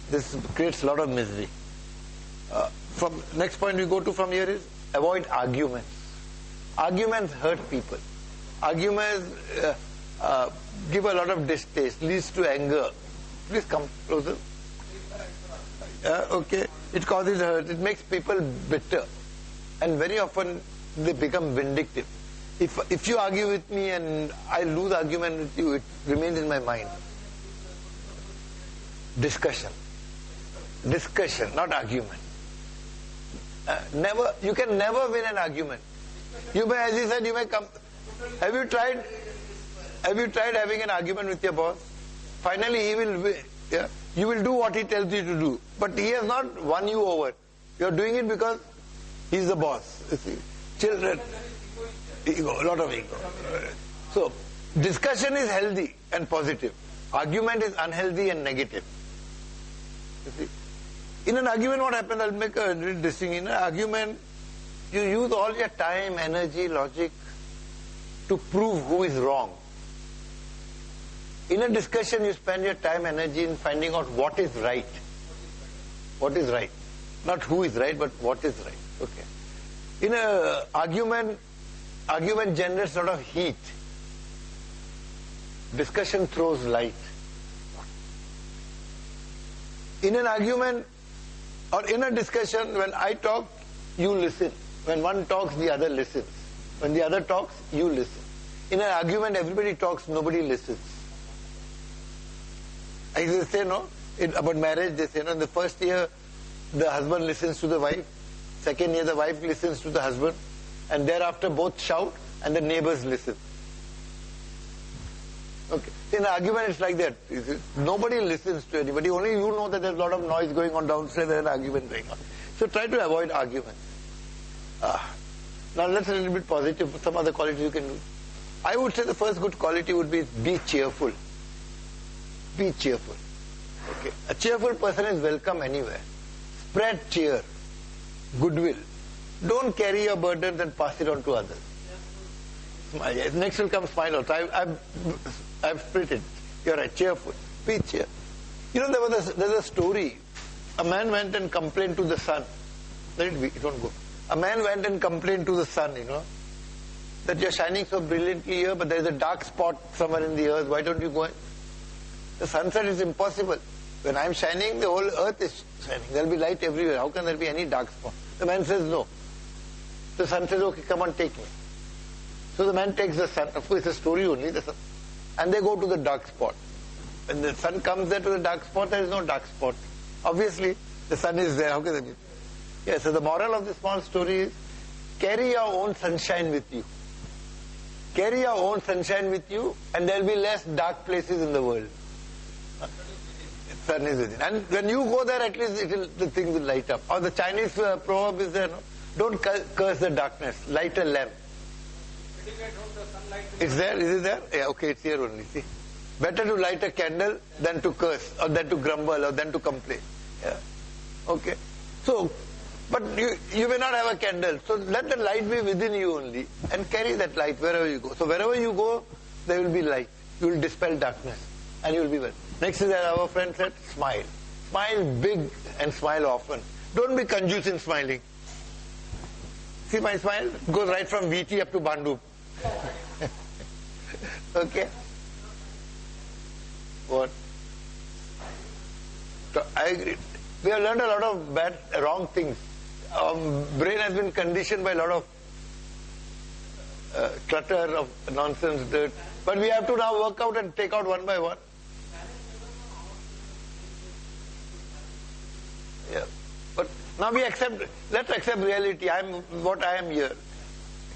This creates a lot of misery. From next point we go to from here is avoid arguments. Arguments hurt people. Arguments give a lot of distaste, leads to anger. Please come closer. Okay. It causes hurt. It makes people bitter. And very often they become vindictive. If you argue with me and I lose argument with you, it remains in my mind. Discussion, not argument. You can never win an argument. You may, as you said, you may come. Have you tried having an argument with your boss? Finally, he will win. Yeah? You will do what he tells you to do, but he has not won you over. You are doing it because he's the boss. You see, children, ego, a lot of ego. So, discussion is healthy and positive. Argument is unhealthy and negative. You see, in an argument, what happens? I'll make a distinction. In an argument, you use all your time, energy, logic to prove who is wrong. In a discussion, you spend your time, energy in finding out what is right. What is right. Not who is right, but what is right. Okay. In an argument generates a lot of heat. Discussion throws light. In an argument or in a discussion, when I talk, you listen. When one talks, the other listens. When the other talks, you listen. In an argument, everybody talks, nobody listens. As they say, no? About marriage, they say, no? In the first year, the husband listens to the wife. Second year, the wife listens to the husband. And thereafter, both shout and the neighbors listen. Okay. In an argument, it's like that. Nobody listens to anybody. Only you know that there's a lot of noise going on downstairs, there's an argument going on. So try to avoid arguments. Now let's a little bit positive. Some other qualities you can do. I would say the first good quality would be cheerful. Be cheerful. Okay. A cheerful person is welcome anywhere. Spread cheer, goodwill. Don't carry your burdens and pass it on to others. Smile. Yes. Next will come smile also. I've split it. You're right. Cheerful. Be cheer. You know, there's a story. A man went and complained to the sun. Let it be. It won't go. A man went and complained to the sun, you know, that you're shining so brilliantly here, but there's a dark spot somewhere in the earth. Why don't you go in? The sun said it's impossible. When I'm shining, the whole earth is shining. There'll be light everywhere. How can there be any dark spot? The man says no. The sun says, okay, come on, take me. So the man takes the sun. Of course, it's a story only, the sun. And they go to the dark spot. When the sun comes there to the dark spot, there is no dark spot. Obviously, the sun is there. How can that be? Yes, so the moral of this small story is, carry your own sunshine with you. Carry your own sunshine with you, and there will be less dark places in the world. Sun is within. And when you go there, at least the thing will light up. Or the Chinese proverb is there, no? Don't curse the darkness, light a lamp. It's there? Is it there? Yeah, okay, it's here only. See? Better to light a candle than to curse, or than to grumble, or than to complain. Yeah. Okay. So, but you may not have a candle, so let the light be within you only, and carry that light wherever you go. So wherever you go, there will be light. You will dispel darkness, and you will be well. Next is that our friend said, smile. Smile big and smile often. Don't be conjuice in smiling. See my smile? It goes right from VT up to Bandu. Okay? What? So I agree. We have learned a lot of wrong things. Our brain has been conditioned by a lot of clutter of nonsense, dirt. But we have to now work out and take out one by one. Yeah. But now let's accept reality. I am what I am here.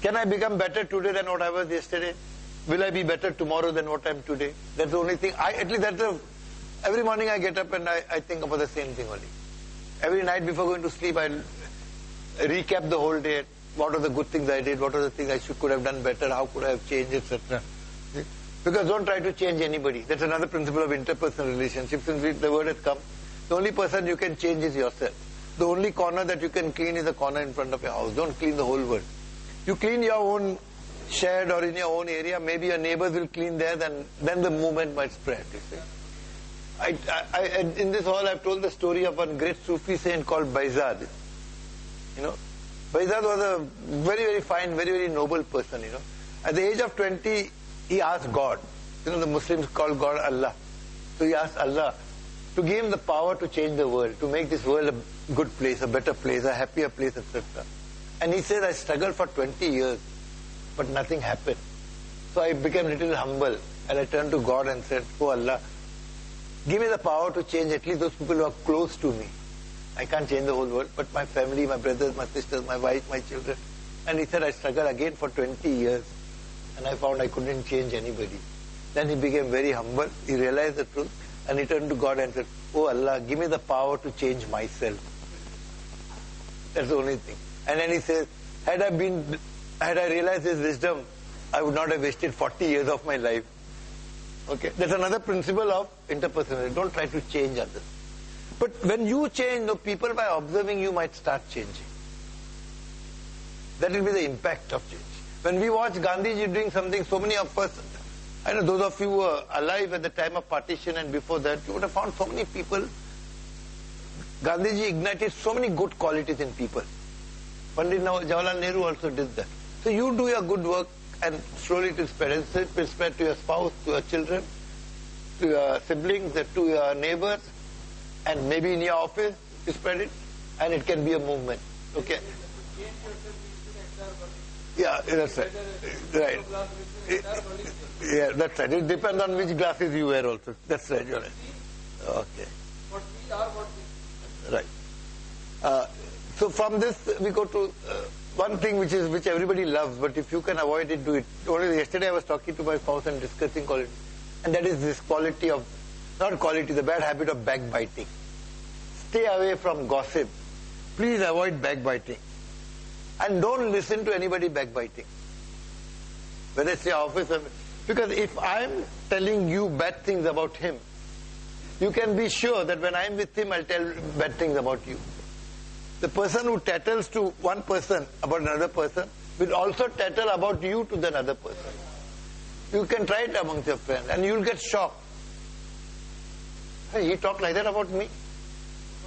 Can I become better today than what I was yesterday? Will I be better tomorrow than what I am today? That's the only thing. Every morning I get up and I think about the same thing only. Every night before going to sleep, I recap the whole day. What are the good things I did? What are the things I could have done better? How could I have changed, etc. Because don't try to change anybody. That's another principle of interpersonal relationships. Since the word has come, the only person you can change is yourself. The only corner that you can clean is the corner in front of your house. Don't clean the whole world. You clean your own shed or in your own area, maybe your neighbors will clean there, then the movement might spread. You see? In this hall, I've told the story of one great Sufi saint called Baizad. You know, Baizad was a very, very fine, very, very noble person. You know, at the age of 20, he asked God. You know, the Muslims call God Allah. So he asked Allah to give him the power to change the world, to make this world a good place, a better place, a happier place, etc. And he said, I struggled for 20 years, but nothing happened. So I became a little humble, and I turned to God and said, oh Allah, give me the power to change at least those people who are close to me. I can't change the whole world, but my family, my brothers, my sisters, my wife, my children. And he said, I struggled again for 20 years, and I found I couldn't change anybody. Then he became very humble, he realized the truth, and he turned to God and said, oh Allah, give me the power to change myself. That's the only thing. And then he says, had I realized his wisdom, I would not have wasted 40 years of my life. Okay, that's another principle of interpersonality. Don't try to change others. But when you change, no, people by observing you might start changing. That will be the impact of change. When we watch Gandhiji doing something, so many of us, I know those of you who were alive at the time of partition and before that, you would have found so many people. Gandhiji ignited so many good qualities in people. Pandit Jawaharlal Nehru also did that. So you do your good work and slowly it will spread. It will spread to your spouse, to your children, to your siblings, to your neighbors, and maybe in your office you spread it, and it can be a movement. Okay? Yeah, that's right. Right. Yeah, that's right. It depends on which glasses you wear also. That's right, you're right. Okay. What we are, what we... Right. So from this we go to one thing which everybody loves, but if you can avoid it, do it. Only yesterday I was talking to my spouse and discussing quality, and that is this quality of, not quality, the bad habit of backbiting. Stay away from gossip. Please avoid backbiting. And don't listen to anybody backbiting. Whether it's your office or... Because if I'm telling you bad things about him, you can be sure that when I'm with him, I'll tell bad things about you. The person who tattles to one person about another person will also tattle about you to the other person. You can try it amongst your friends and you'll get shocked. Hey, he talked like that about me.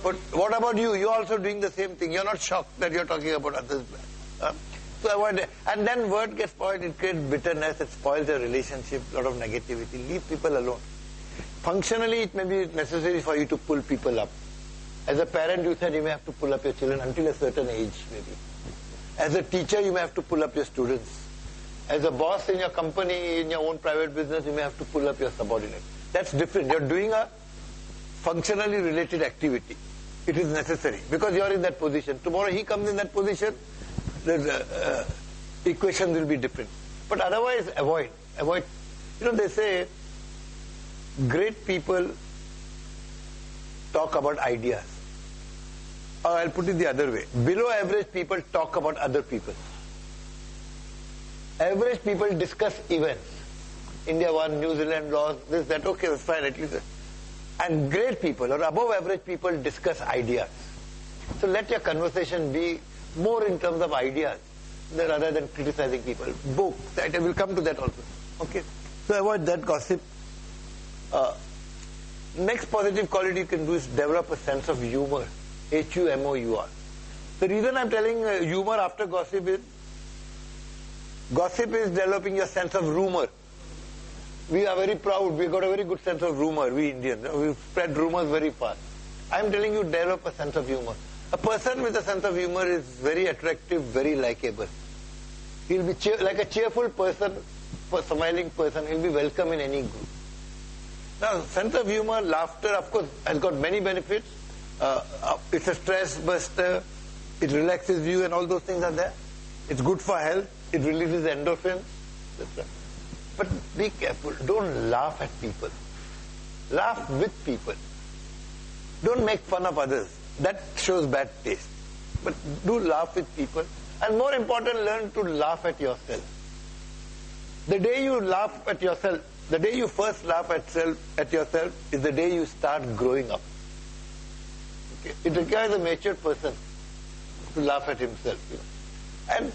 But what about you? You're also doing the same thing. You're not shocked that you're talking about others. So avoid it. And then word gets spoiled, it creates bitterness, it spoils your relationship, a lot of negativity. Leave people alone. Functionally, it may be necessary for you to pull people up. As a parent, you said you may have to pull up your children until a certain age, maybe. As a teacher, you may have to pull up your students. As a boss in your company, in your own private business, you may have to pull up your subordinates. That's different. You're doing a functionally related activity. It is necessary because you're in that position. Tomorrow he comes in that position, the equations will be different. But otherwise, avoid. You know, they say great people talk about ideas. Or I'll put it the other way. Below average people talk about other people. Average people discuss events. India won, New Zealand lost, this, that, okay, that's fine, at least. And great people or above average people discuss ideas. So let your conversation be more in terms of ideas rather than criticizing people. Books, I will come to that also. Okay. So avoid that gossip. Next positive quality you can do is develop a sense of humor. H-U-M-O-U-R. The reason I'm telling humor after gossip is developing your sense of rumor. We are very proud. We got a very good sense of rumor, we Indians. We spread rumors very fast. I'm telling you, develop a sense of humor. A person with a sense of humor is very attractive, very likable. He'll be like a cheerful person, a smiling person. He'll be welcome in any group. Now, sense of humor, laughter, of course, has got many benefits. It's a stress buster. It relaxes you and all those things are there. It's good for health. It releases endorphins. Etc. But be careful. Don't laugh at people. Laugh with people. Don't make fun of others. That shows bad taste. But do laugh with people. And more important, learn to laugh at yourself. The day you laugh at yourself, the day you first laugh at yourself is the day you start growing up. Okay? It requires a mature person to laugh at himself. And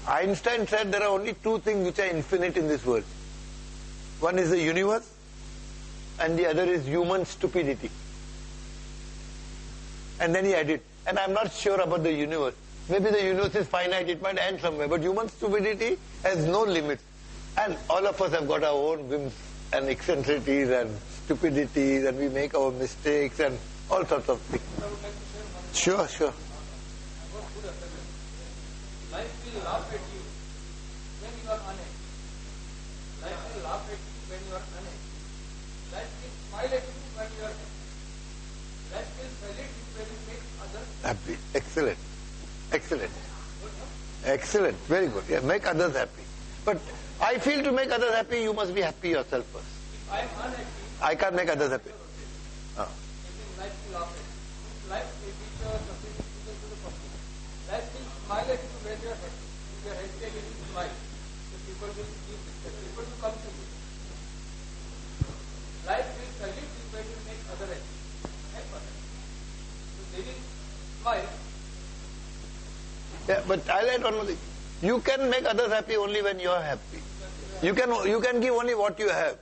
Einstein said there are only two things which are infinite in this world. One is the universe and the other is human stupidity. And then he added, and I'm not sure about the universe. Maybe the universe is finite, it might end somewhere, but human stupidity has no limits. And all of us have got our own whims and eccentricities and stupidities, and we make our mistakes and all sorts of things. Sure, sure. Life will laugh at you when you are unhappy. Life will laugh at you when you are unhappy. Life will smile at you when you are happy. Life will salute you when you make others Happy. Excellent. Excellent. Excellent. Very good. Yeah, make others happy. But I feel to make others happy, you must be happy yourself first. If I am unhappy, I can't make others happy. then life will laugh at you. If life may teach us something to the public. Life will smile at you when you are happy. If you are happy and you will smile, the people will give respect. People will come to you. Life will salute you when you make others happy. Help others. So they will smile. Yeah, but I'll add one more thing. You can make others happy only when you are happy. You can give only what you have.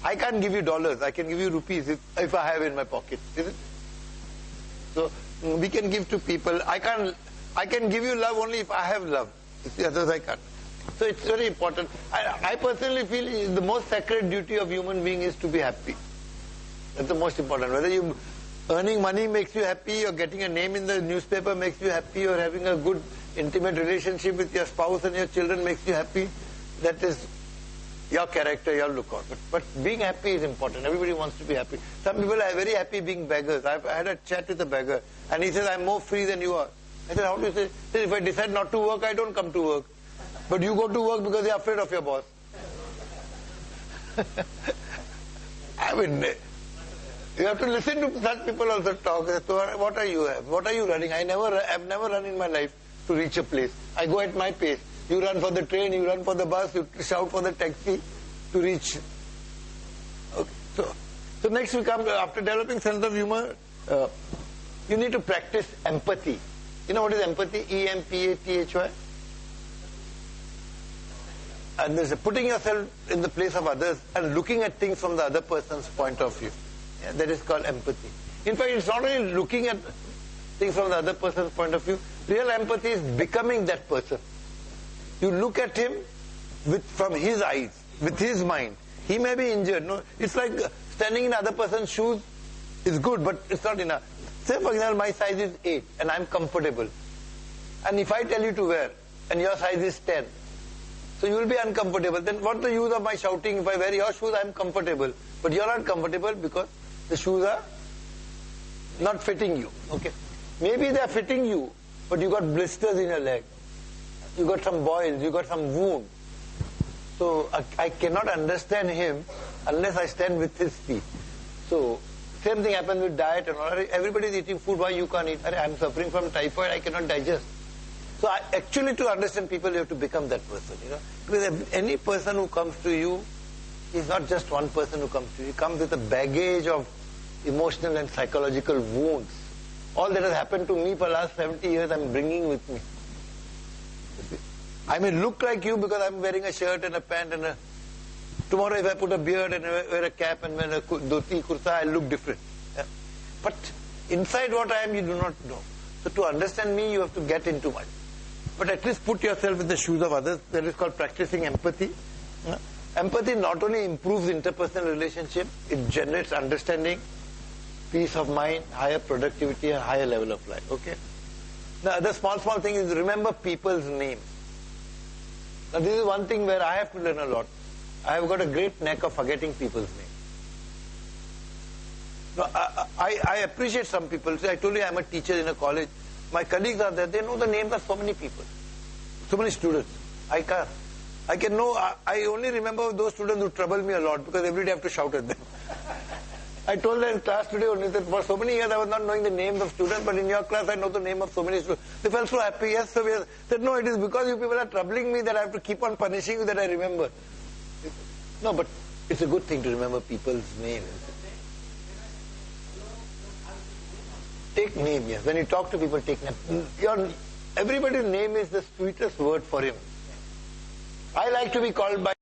I can't give you dollars. I can give you rupees if I have in my pocket. Is it? So we can give to people. I can give you love only if I have love. The others I can't. So it's very important. I personally feel the most sacred duty of human being is to be happy. That's the most important. Whether you earning money makes you happy, or getting a name in the newspaper makes you happy, or having a good intimate relationship with your spouse and your children makes you happy, that is your character, your lookout. But being happy is important. Everybody wants to be happy. Some people are very happy being beggars. I had a chat with a beggar, and he says, I'm more free than you are. I said, how do you say? He said, if I decide not to work, I don't come to work. But you go to work because you're afraid of your boss. I mean, you have to listen to such people also talk. So what are you? What are you running? I've never run in my life to reach a place. I go at my pace. You run for the train, you run for the bus, you shout for the taxi to reach. Okay. So next we come, after developing sense of humor, you need to practice empathy. You know what is empathy? E-M-P-A-T-H-Y? And there's putting yourself in the place of others and looking at things from the other person's point of view. Yeah, that is called empathy. In fact, it's not only looking at things from the other person's point of view. Real empathy is becoming that person. You look at him from his eyes, with his mind. He may be injured. No, it's like standing in other person's shoes is good, but it's not enough. Say, for example, my size is 8 and I'm comfortable. And if I tell you to wear, and your size is 10, so you will be uncomfortable. Then what's the use of my shouting? If I wear your shoes, I'm comfortable. But you're not comfortable because the shoes are not fitting you. Okay. Maybe they're fitting you, but you got blisters in your leg. You got some boils, you got some wound. So I cannot understand him unless I stand with his feet. So same thing happens with diet and all. Everybody is eating food, why you can't eat? I'm suffering from typhoid, I cannot digest. So actually to understand people, you have to become that person. Because any person who comes to you is not just one person who comes to you. He comes with a baggage of emotional and psychological wounds. All that has happened to me for the last 70 years, I'm bringing with me. I may look like you because I'm wearing a shirt and a pant and tomorrow if I put a beard and wear a cap and wear a dhoti, kurta, I'll look different. Yeah? But inside what I am, you do not know. So to understand me, you have to get into mine. But at least put yourself in the shoes of others. That is called practicing empathy. Yeah? Empathy not only improves interpersonal relationship, it generates understanding, peace of mind, higher productivity, and higher level of life. Okay. The other small thing is remember people's names. Now this is one thing where I have to learn a lot. I have got a great knack of forgetting people's names. Now, I appreciate some people. See, I told you I'm a teacher in a college. My colleagues are there. They know the names of so many people, so many students. I can't. I only remember those students who trouble me a lot because every day I have to shout at them. I told them in class today only that for so many years I was not knowing the names of students, but in your class I know the name of so many students. They felt so happy. Yes, so we said, no, it is because you people are troubling me that I have to keep on punishing you that I remember. No, but it's a good thing to remember people's names. Take name, yes. When you talk to people, take name. Everybody's name is the sweetest word for him. I like to be called by